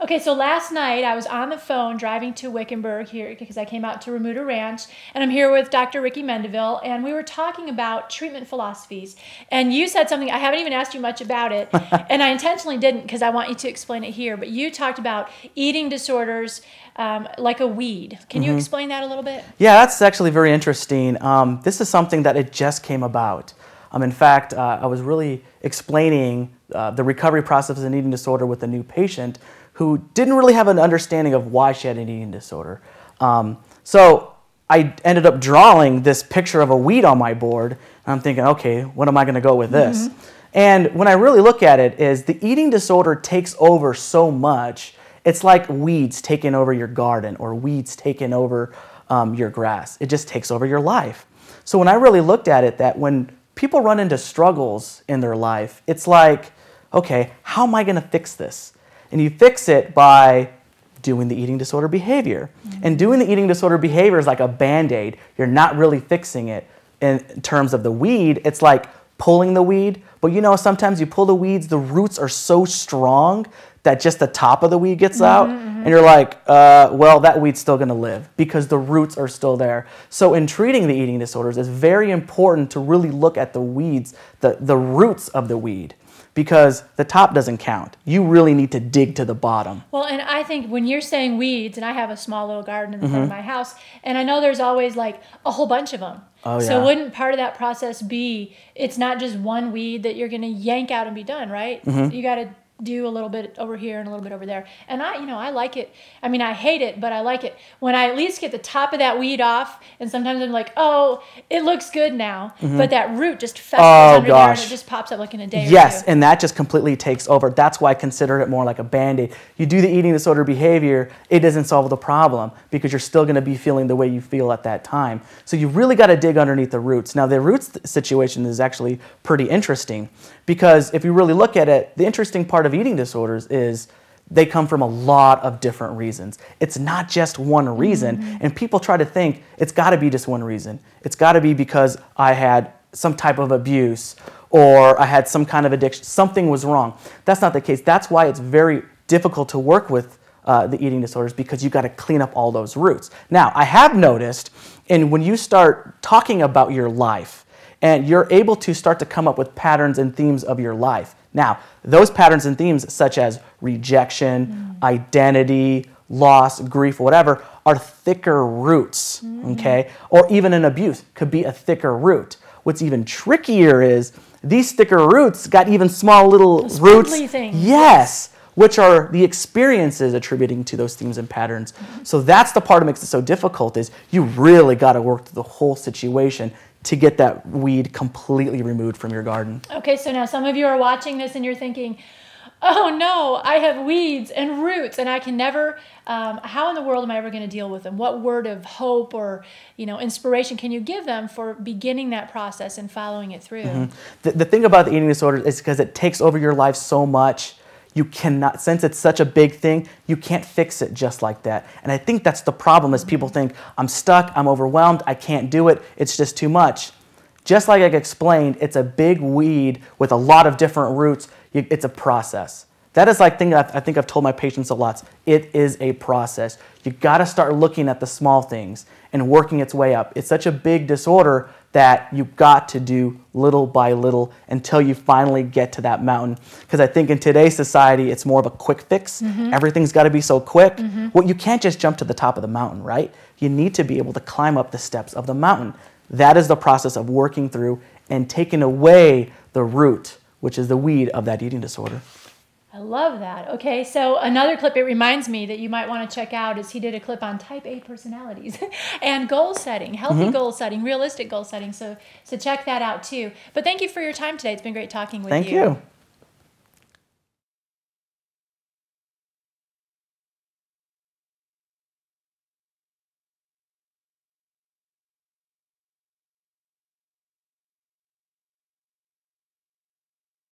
Okay, so last night I was on the phone driving to Wickenburg here because I came out to Remuda Ranch, and I'm here with Dr. Ricky Mendivil, and we were talking about treatment philosophies. And you said something, I haven't even asked you much about it, and I intentionally didn't because I want you to explain it here, but you talked about eating disorders like a weed. Can you explain that a little bit? Yeah, that's actually very interesting. This is something that it just came about. In fact, I was really explaining the recovery process of an eating disorder with a new patient who didn't really have an understanding of why she had an eating disorder. So I ended up drawing this picture of a weed on my board, and I'm thinking, okay, what am I going to go with this? And when I really look at it, is the eating disorder takes over so much. It's like weeds taking over your garden or weeds taking over your grass. It just takes over your life. So when I really looked at it, that when people run into struggles in their life, it's like, okay, how am I going to fix this? And you fix it by doing the eating disorder behavior. And doing the eating disorder behavior is like a Band-Aid. You're not really fixing it in terms of the weed. It's like pulling the weed. But you know, sometimes you pull the weeds, the roots are so strong that just the top of the weed gets out. And you're like, well, that weed's still going to live because the roots are still there. So in treating the eating disorders, it's very important to really look at the weeds, the roots of the weed, because the top doesn't count. You really need to dig to the bottom. Well, and I think when you're saying weeds, and I have a small little garden in the front of my house, and I know there's always like a whole bunch of them. Oh, yeah. So wouldn't part of that process be, it's not just one weed that you're going to yank out and be done, right? You got to do a little bit over here and a little bit over there. And I like it. I mean, I hate it, but I like it when I at least get the top of that weed off. And sometimes I'm like, oh, it looks good now. But that root just festers under there and it just pops up like in a day or two. And that just completely takes over. That's why I consider it more like a Band-Aid. You do the eating disorder behavior, it doesn't solve the problem because you're still going to be feeling the way you feel at that time. So you really got to dig underneath the roots. Now, the roots situation is actually pretty interesting because if you really look at it, the interesting part of eating disorders is they come from a lot of different reasons. It's not just one reason, and people try to think it's got to be just one reason. It's got to be because I had some type of abuse or I had some kind of addiction, something was wrong. That's not the case. That's why it's very difficult to work with the eating disorders, because you got to clean up all those roots. Now, I have noticed, and when you start talking about your life, and you're able to start to come up with patterns and themes of your life. Now, those patterns and themes such as rejection, identity, loss, grief, whatever, are thicker roots, okay? Or even an abuse could be a thicker root. What's even trickier is these thicker roots got even small little roots. Things. Yes, which are the experiences attributing to those themes and patterns. So that's the part that makes it so difficult, is you really got to work through the whole situation to get that weed completely removed from your garden. Okay, so now some of you are watching this and you're thinking, oh no, I have weeds and roots and I can never, how in the world am I ever going to deal with them? What word of hope or inspiration can you give them for beginning that process and following it through? The thing about the eating disorder is because it takes over your life so much, you cannot, since it's such a big thing, you can't fix it just like that. And I think that's the problem, is people think, I'm stuck, I'm overwhelmed, I can't do it, it's just too much. Just like I explained, it's a big weed with a lot of different roots. It's a process. That is like thing I think I've told my patients a lot. It is a process. You got to start looking at the small things and working its way up. It's such a big disorder that you've got to do little by little until you finally get to that mountain. Because I think in today's society, it's more of a quick fix. Everything's got to be so quick. Well, you can't just jump to the top of the mountain, right? You need to be able to climb up the steps of the mountain. That is the process of working through and taking away the root, which is the weed of that eating disorder. I love that. Okay, so another clip it reminds me that you might want to check out is he did a clip on type A personalities and goal setting, healthy goal setting, realistic goal setting. So check that out too. But thank you for your time today. It's been great talking with you. Thank you.